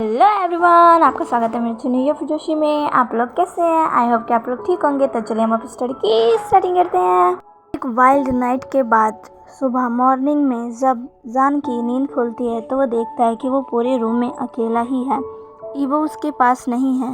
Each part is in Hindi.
हेलो एवरीवन, आपका स्वागत है मेरे चैनल ये जोशी में। आप लोग कैसे हैं? आई होप कि आप लोग ठीक होंगे। तो चलिए हम अपनी स्टडी की स्टार्टिंग करते हैं। एक वाइल्ड नाइट के बाद सुबह मॉर्निंग में जब जान की नींद खुलती है तो वो देखता है कि वो पूरे रूम में अकेला ही है। ईवो उसके पास नहीं है।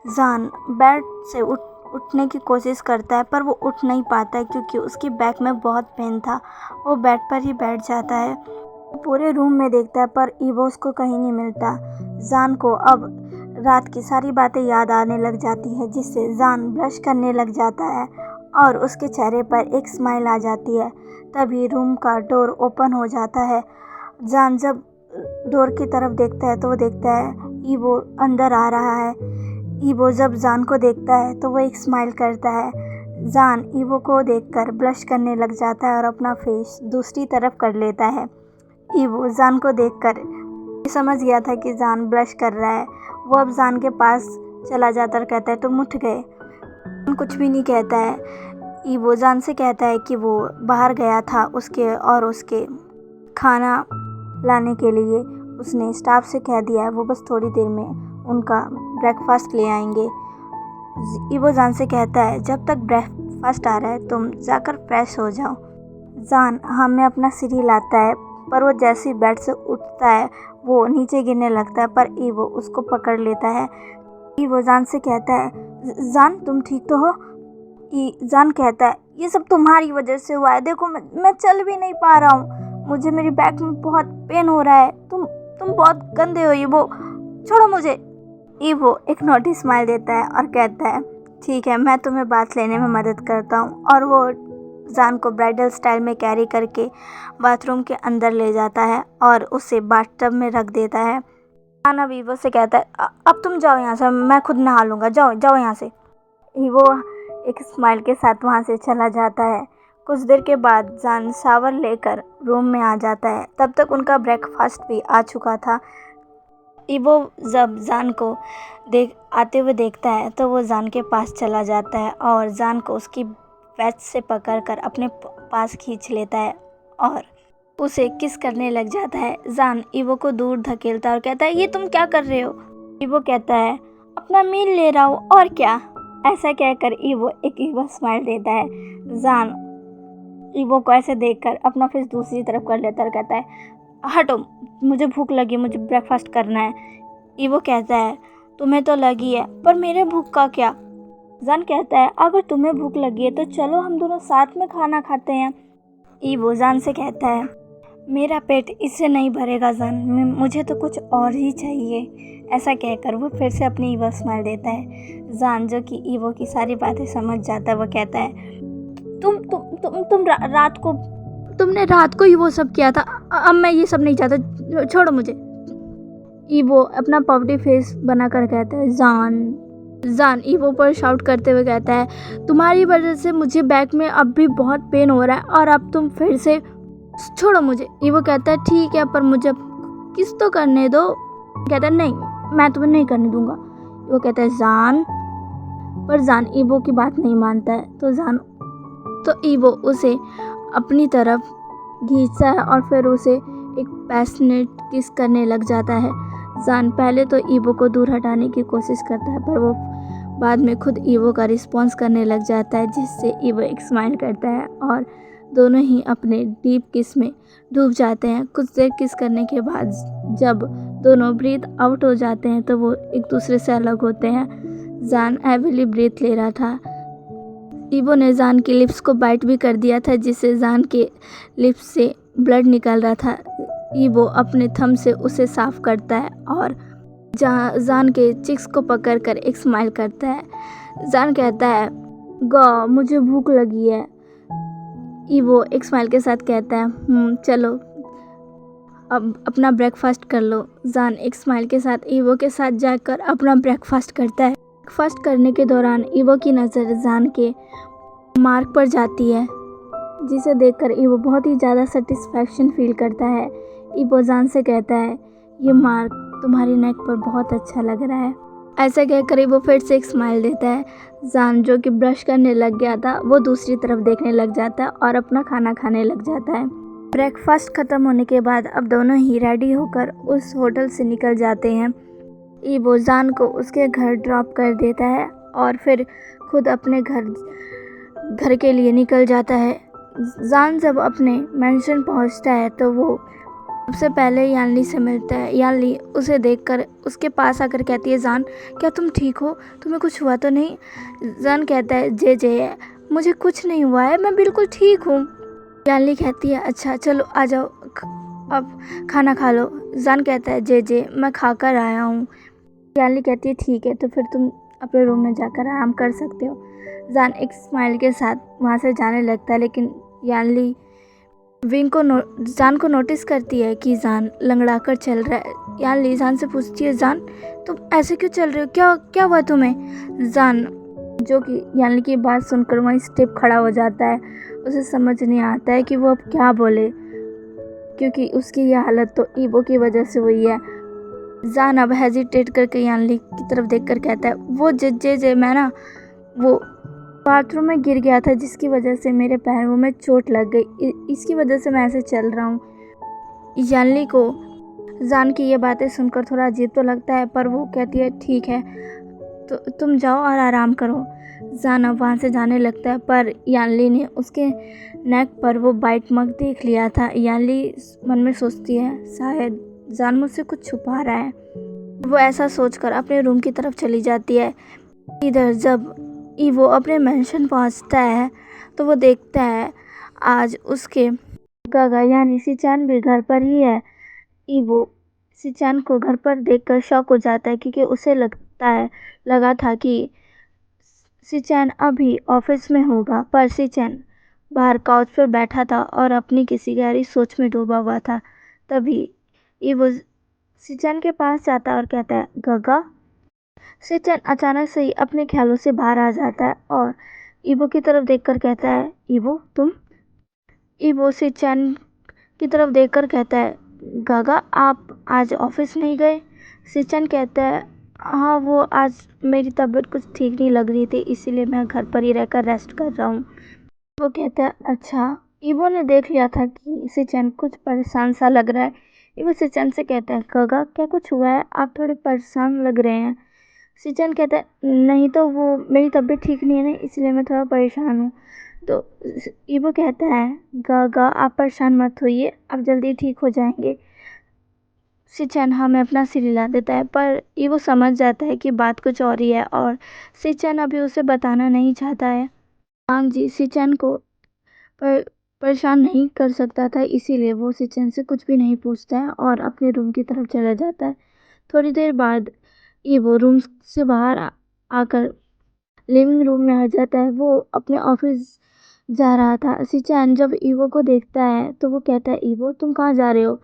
जान बेड से उठने की कोशिश करता है पर वो उठ नहीं पाता है क्योंकि उसकी बैक में बहुत पेन था। वो बेड पर ही बैठ जाता है। वो पूरे रूम में देखता है पर ईवो उसको कहीं नहीं मिलता। जान को अब रात की सारी बातें याद आने लग जाती है, जिससे जान ब्लश करने लग जाता है और उसके चेहरे पर एक स्माइल आ जाती है। तभी रूम का डोर ओपन हो जाता है। जान जब डोर की तरफ देखता है तो वो देखता है ईवो अंदर आ रहा है। ईवो जब जान को देखता है तो वो एक स्माइल करता है। जान ईवो को देखकर ब्लश करने लग जाता है और अपना फेस दूसरी तरफ कर लेता है। ईवो जान को देखकर समझ गया था कि जान ब्लश कर रहा है। वो अब जान के पास चला जाता और कहता है तुम उठ गए। जान कुछ भी नहीं कहता है। ईवो जान से कहता है कि वो बाहर गया था उसके खाना लाने के लिए। उसने स्टाफ से कह दिया है वो बस थोड़ी देर में उनका ब्रेकफास्ट ले आएंगे। ईवो जान से कहता है जब तक ब्रेकफास्ट आ रहा है तुम जाकर फ्रेश हो जाओ। जान हमें अपना सिर हिलाता है पर वो जैसे ही बेड से उठता है वो नीचे गिरने लगता है, पर ईवो उसको पकड़ लेता है। ईवो जान से कहता है जान तुम ठीक तो हो? जान कहता है ये सब तुम्हारी वजह से हुआ है। देखो मैं चल भी नहीं पा रहा हूँ। मुझे मेरी बैक में बहुत पेन हो रहा है। तुम बहुत गंदे हो ईवो, छोड़ो मुझे। ईवो एक नोटी स्माइल देता है और कहता है ठीक है मैं तुम्हें बात लेने में मदद करता हूँ। और वो जान को ब्राइडल स्टाइल में कैरी करके बाथरूम के अंदर ले जाता है और उसे बाथटब में रख देता है। जान अब ईवो से कहता है अब तुम जाओ यहाँ से, मैं खुद नहा लूँगा, जाओ जाओ यहाँ से। ईवो एक स्माइल के साथ वहाँ से चला जाता है। कुछ देर के बाद जान शावर लेकर रूम में आ जाता है। तब तक उनका ब्रेकफास्ट भी आ चुका था। ईवो जब जान को आते हुए देखता है तो वो जान के पास चला जाता है और जान को उसकी पैच से पकड़कर अपने पास खींच लेता है और उसे किस करने लग जाता है। जान ईवो को दूर धकेलता है और कहता है ये तुम क्या कर रहे हो? ईवो कहता है अपना मील ले रहा हूँ और क्या। ऐसा कहकर ईवो एक ईवो स्माइल देता है। जान ईवो को ऐसे देखकर अपना फेस दूसरी तरफ कर लेता है और कहता है हटो, मुझे भूख लगी, मुझे ब्रेकफास्ट करना है। ईवो कहता है तुम्हें तो लगी है पर मेरे भूख का क्या? जान कहता है अगर तुम्हें भूख लगी है तो चलो हम दोनों साथ में खाना खाते हैं। ईवो जान से कहता है मेरा पेट इससे नहीं भरेगा जान, मुझे तो कुछ और ही चाहिए। ऐसा कहकर वो फिर से अपनी ईवो स्माइल देता है। जान जो कि ईवो की सारी बातें समझ जाता है वो कहता है तुमने रात को ही वो सब किया था। अब मैं ये सब नहीं चाहता, छोड़ो मुझे। ईवो अपना पॉवर्टी फेस बनाकर कहता है जान ईवो पर शाउट करते हुए कहता है तुम्हारी वजह से मुझे बैक में अब भी बहुत पेन हो रहा है और अब तुम फिर से, छोड़ो मुझे। ईवो कहता है ठीक है पर मुझे किस तो करने दो। कहता है नहीं मैं तुम्हें नहीं करने दूंगा। वो कहता है जान, पर जान ईवो की बात नहीं मानता है। तो ईवो उसे अपनी तरफ खींचता है और फिर उसे एक पैशनेट किस करने लग जाता है। जान पहले तो ईवो को दूर हटाने की कोशिश करता है पर वो बाद में खुद ईवो का रिस्पॉन्स करने लग जाता है, जिससे ईवो एक स्माइल करता है और दोनों ही अपने डीप किस में डूब जाते हैं। कुछ देर किस करने के बाद जब दोनों ब्रीथ आउट हो जाते हैं तो वो एक दूसरे से अलग होते हैं। जान हैवीली ब्रीथ ले रहा था। ईवो ने जान की लिप्स को बाइट भी कर दिया था, जिससे जान के लिप्स से ब्लड निकल रहा था। ईवो अपने थंब से उसे साफ करता है और जान के चिक्स को पकड़कर एक स्माइल करता है। जान कहता है मुझे भूख लगी है। ईवो एक स्माइल के साथ कहता है चलो अब अपना ब्रेकफास्ट कर लो। जान एक स्माइल के साथ ईवो के साथ जाकर अपना ब्रेकफास्ट करता है। ब्रेकफास्ट करने के दौरान ईवो की नज़र जान के मार्क पर जाती है, जिसे देखकर ईवो बहुत ही ज़्यादा सेटिस्फैक्शन फील करता है। ईवो जान से कहता है ये मार्क तुम्हारी नेक पर बहुत अच्छा लग रहा है। ऐसा कहकर ईवो फिर से एक स्माइल देता है। जान जो कि ब्रश करने लग गया था वो दूसरी तरफ देखने लग जाता है और अपना खाना खाने लग जाता है। ब्रेकफास्ट ख़त्म होने के बाद अब दोनों ही रेडी होकर उस होटल से निकल जाते हैं। ईबो जान को उसके घर ड्रॉप कर देता है और फिर खुद अपने घर के लिए निकल जाता है। जान जब अपने मेंशन पहुंचता है तो वो सबसे पहले यानली से मिलता है। यानली उसे देखकर उसके पास आकर कहती है, जान क्या तुम ठीक हो, तुम्हें कुछ हुआ तो नहीं? जान कहता है, जे मुझे कुछ नहीं हुआ है, मैं बिल्कुल ठीक हूँ। यानली कहती है, अच्छा चलो आ जाओ, अब खाना खा लो। जान कहता है, जे मैं खा कर आया हूँ। यानली कहती है, ठीक है तो फिर तुम अपने रूम में जाकर आराम कर सकते हो। जान एक स्माइल के साथ वहाँ से जाने लगता है, लेकिन यानली जान को नोटिस करती है कि जान लंगड़ा कर चल रहा है। यानली जान से पूछती है, जान तुम ऐसे क्यों चल रहे हो, क्या हुआ तुम्हें? जान जो कि यानली की बात सुनकर वहीं स्टेप खड़ा हो जाता है। उसे समझ नहीं आता है कि वो अब क्या बोले, क्योंकि उसकी यह हालत तो ईबो की वजह से हुई है। जान अब हेजिटेट करके यानली की तरफ देखकर कहता है, वो जे मैं ना वो बाथरूम में गिर गया था, जिसकी वजह से मेरे पैरों में चोट लग गई, इसकी वजह से मैं ऐसे चल रहा हूँ। यानली को जान की ये बातें सुनकर थोड़ा अजीब तो लगता है, पर वो कहती है, ठीक है तो तुम जाओ और आराम करो। जान अब वहाँ से जाने लगता है, पर यानली ने उसके नेक पर वो बाइट मार्क देख लिया था। यानली मन में सोचती है, शायद जान मुझसे कुछ छुपा रहा है। वो ऐसा सोचकर अपने रूम की तरफ चली जाती है। इधर जब ईवो अपने मेंशन पहुंचता है तो वो देखता है आज उसके गागा यानी सिचान भी घर पर ही है। ईवो सिचान को घर पर देखकर शॉक हो जाता है, क्योंकि उसे लगा था कि सिचान अभी ऑफिस में होगा, पर सिचान बाहर काउच पर बैठा था और अपनी किसी गहरी सोच में डूबा हुआ था। तभी ईवो सिचान के पास जाता है और कहता है, गागा। सिचान अचानक से ही अपने ख्यालों से बाहर आ जाता है और ईबो की तरफ देखकर कहता है, ईबो तुम? ईबो सिचान की तरफ देखकर कहता है, गागा आप आज ऑफिस नहीं गए? सिचान कहता है, हाँ वो आज मेरी तबीयत कुछ ठीक नहीं लग रही थी, इसीलिए मैं घर पर ही रहकर रेस्ट कर रहा हूँ। वो कहता है, अच्छा। ईबो ने देख लिया था कि सिचान कुछ परेशान सा लग रहा है। ईबो सिचान से कहता है, गागा क्या कुछ हुआ है, आप थोड़े परेशान लग रहे हैं। सिचन कहता है, नहीं तो वो मेरी तबीयत ठीक नहीं है ना, इसलिए मैं थोड़ा परेशान हूँ। तो ईबो कहता है, गागा आप परेशान मत होइए, आप जल्दी ठीक हो जाएंगे। सिचन हमें अपना सिर हिला देता है, पर ईबो समझ जाता है कि बात कुछ और ही है और सिचन अभी उसे बताना नहीं चाहता है। आंग जी सिचन को परेशान नहीं कर सकता था, इसीलिए वो सिचन से कुछ भी नहीं पूछता है और अपने रूम की तरफ चला जाता है। थोड़ी देर बाद ईवो रूम से बाहर आकर लिविंग रूम में आ जाता है। वो अपने ऑफिस जा रहा था। सिचान जब ईवो को देखता है तो वो कहता है, ईवो तुम कहाँ जा रहे हो?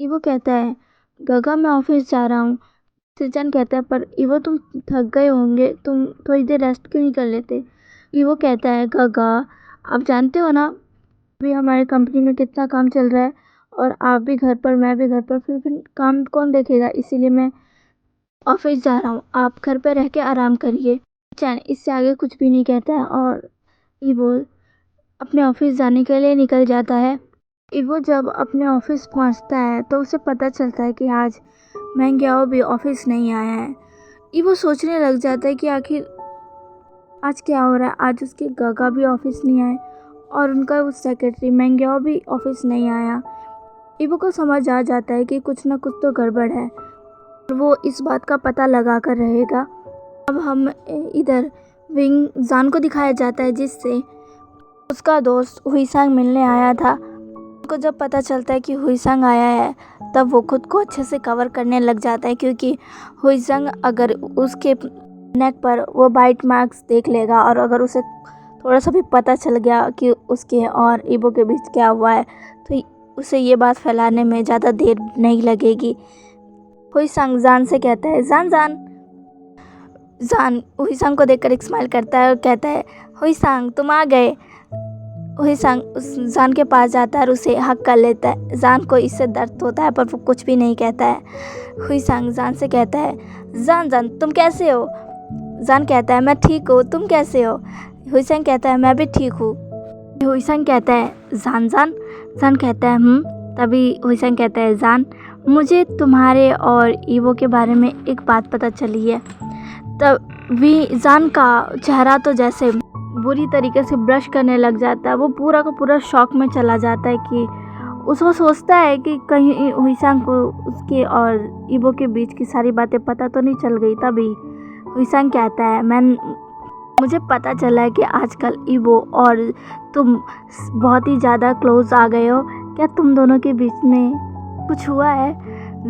ईवो कहता है, गगा मैं ऑफिस जा रहा हूँ। सिचान कहता है, पर ईवो तुम थक गए होंगे, तुम थोड़ी देर रेस्ट क्यों नहीं कर लेते? ईवो कहता है, गगा आप जानते हो ना अभी हमारे कंपनी में कितना काम चल रहा है और आप भी घर पर, मैं भी घर पर, फिर काम कौन देखेगा, इसीलिए मैं ऑफिस जा रहा हूँ, आप घर पर रह के आराम करिए। चैन इससे आगे कुछ भी नहीं कहता है और ईवो अपने ऑफिस जाने के लिए निकल जाता है। ईवो जब अपने ऑफिस पहुँचता है तो उसे पता चलता है कि आज मैंग्याओ भी ऑफिस नहीं आया है। ईवो सोचने लग जाता है कि आखिर आज क्या हो रहा है, आज उसके गागा भी ऑफिस नहीं आए और उनका वो सेक्रेटरी मैंग्याओ भी ऑफिस नहीं आया। ईवो को समझ आ जाता है कि कुछ ना कुछ तो गड़बड़ है, वो इस बात का पता लगा कर रहेगा। अब हम इधर विंग जान को दिखाया जाता है, जिससे उसका दोस्त हुईसांग मिलने आया था। उनको जब पता चलता है कि हुईसांग आया है तब वो खुद को अच्छे से कवर करने लग जाता है, क्योंकि हुईसांग अगर उसके नेक पर वो बाइट मार्क्स देख लेगा और अगर उसे थोड़ा सा भी पता चल गया कि उसके और ईबो के बीच क्या हुआ है तो उसे ये बात फैलाने में ज़्यादा देर नहीं लगेगी। हुईसांग जान से कहता है, जान हुईसांग को देखकर एक स्माइल करता है और कहता है, हुईसांग तुम आ गए। हुईसांग उस जान के पास जाता है और उसे हक कर लेता है। जान को इससे दर्द होता है पर वो कुछ भी नहीं कहता है। हुईसांग जान से कहता है, जान तुम कैसे हो? जान कहता है, मैं ठीक हूँ, तुम कैसे हो? हुईसांग कहता है, मैं भी ठीक हूँ। हुईसांग कहता है, जान कहता है तभी हुईसांग कहता है, जान मुझे तुम्हारे और ईवो के बारे में एक बात पता चली है। तभी जान का चेहरा तो जैसे बुरी तरीके से ब्रश करने लग जाता है। वो पूरा का पूरा शॉक में चला जाता है कि उसको सोचता है कि कहीं हुईसांग को उसके और ईवो के बीच की सारी बातें पता तो नहीं चल गई। तभी हुईसांग कहता है, मुझे पता चला है कि आजकल ईवो और तुम बहुत ही ज़्यादा क्लोज आ गए हो। क्या तुम दोनों के बीच में कुछ हुआ है?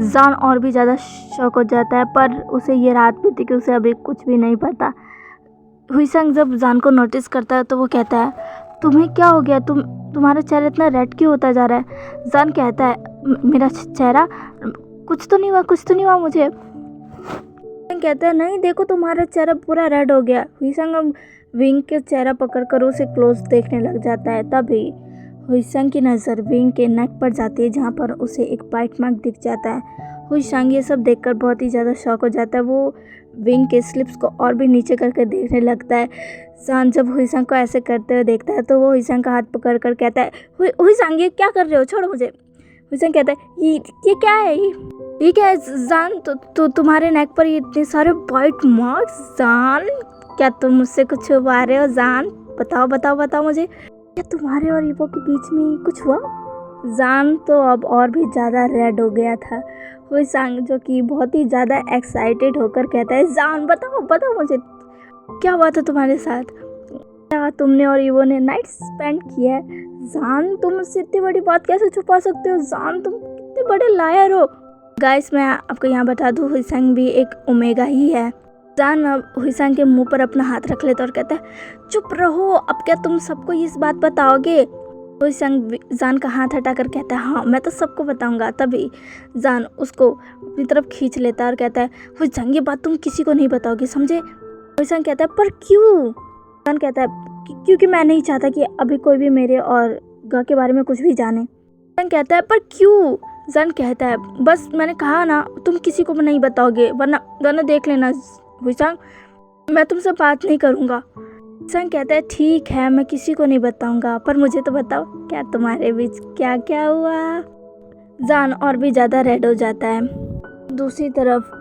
जान और भी ज़्यादा शॉक हो जाता है, पर उसे ये रात बीती कि उसे अभी कुछ भी नहीं पता। हुईसांग जब जान को नोटिस करता है तो वो कहता है, तुम्हें क्या हो गया? तुम्हारा चेहरा इतना रेड क्यों होता जा रहा है? जान कहता है, मेरा चेहरा कुछ तो नहीं हुआ मुझे। हुईसांग कहता है, नहीं देखो तुम्हारा चेहरा पूरा रेड हो गया। हुईसांग अब विंग के चेहरा पकड़कर उसे क्लोज देखने लग जाता है। तभी हुईसांग की नज़र विंग के नेक पर जाती है, जहाँ पर उसे एक बाइट मार्क दिख जाता है। हुईसांग ये सब देखकर बहुत ही ज़्यादा शॉक हो जाता है। वो विंग के स्लिप्स को और भी नीचे करके देखने लगता है। जान जब हुईसांग को ऐसे करते हुए देखता है तो वो हुईसांग का हाथ पकड़ कर कहता है, हुईसांग ये क्या कर रहे हो? छोड़ो मुझे। हुईसांग कहता है, ये क्या है? ये क्या है जान? तो तुम्हारे नेक पर ये इतने सारे बाइट मार्क्स। जान, क्या तुम मुझसे कुछ छुपा रहे हो? जान बताओ मुझे, क्या तुम्हारे और ईवो के बीच में कुछ हुआ? जान तो अब और भी ज़्यादा रेड हो गया था। हुईसांग जो कि बहुत ही ज़्यादा एक्साइटेड होकर कहता है, जान बताओ मुझे, क्या हुआ था तुम्हारे साथ? क्या तुमने और ईवो ने नाइट स्पेंड किया है? जान, तुम मुझसे इतनी बड़ी बात कैसे छुपा सकते हो? जान, तुम कितने बड़े लायर हो। गाइस, मैं आपको यहाँ बता दूँ, हुईसांग भी एक ओमेगा ही है। जान अब हुईसांग के मुंह पर अपना हाथ रख लेता और कहता है, चुप रहो, अब क्या तुम सबको इस बात बताओगे? हुईसांग जान का हाथ हटाकर कहता है, हाँ मैं तो सबको बताऊंगा। तभी जान उसको अपनी तरफ खींच लेता है और कहता है, हुईसांग ये बात तुम किसी को नहीं बताओगे, समझे? हुईसांग कहता है, पर क्यों? जान कहता है, क्योंकि मैं नहीं चाहता कि अभी कोई भी मेरे और गा के बारे में कुछ भी जाने। जान कहता है, पर क्यों? जान कहता है, बस मैंने कहा ना, तुम किसी को नहीं बताओगे, वरना देख लेना हुईसांग, मैं तुमसे बात नहीं करूँगा। हुईसांग कहता है, ठीक है, मैं किसी को नहीं बताऊँगा, पर मुझे तो बताओ, क्या तुम्हारे बीच क्या क्या हुआ? जान और भी ज़्यादा रेड हो जाता है। दूसरी तरफ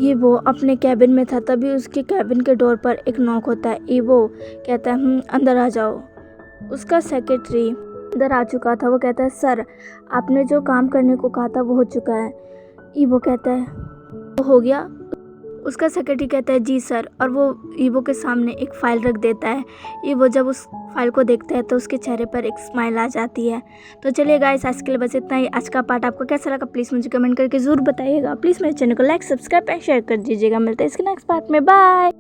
ईवो अपने कैबिन में था। तभी उसके कैबिन के डोर पर एक नॉक होता है। ईवो कहता है, अंदर आ जाओ। उसका सेक्रेटरी अंदर आ चुका था। वो कहता है, सर आपने जो काम करने को कहा था वो हो चुका है। ईवो कहता है, वो हो गया? उसका सेक्रेटरी कहता है, जी सर, और वो ईवो के सामने एक फ़ाइल रख देता है। ईवो जब उस फाइल को देखता है तो उसके चेहरे पर एक स्माइल आ जाती है। तो चलिए गाइस, आज के लिए बस इतना ही। आज का पार्ट आपको कैसा लगा प्लीज़ मुझे कमेंट करके ज़रूर बताइएगा। प्लीज़ मेरे चैनल को लाइक, सब्सक्राइब एंड शेयर कर दीजिएगा। मिलते हैं इसके नेक्स्ट पार्ट में। बाय।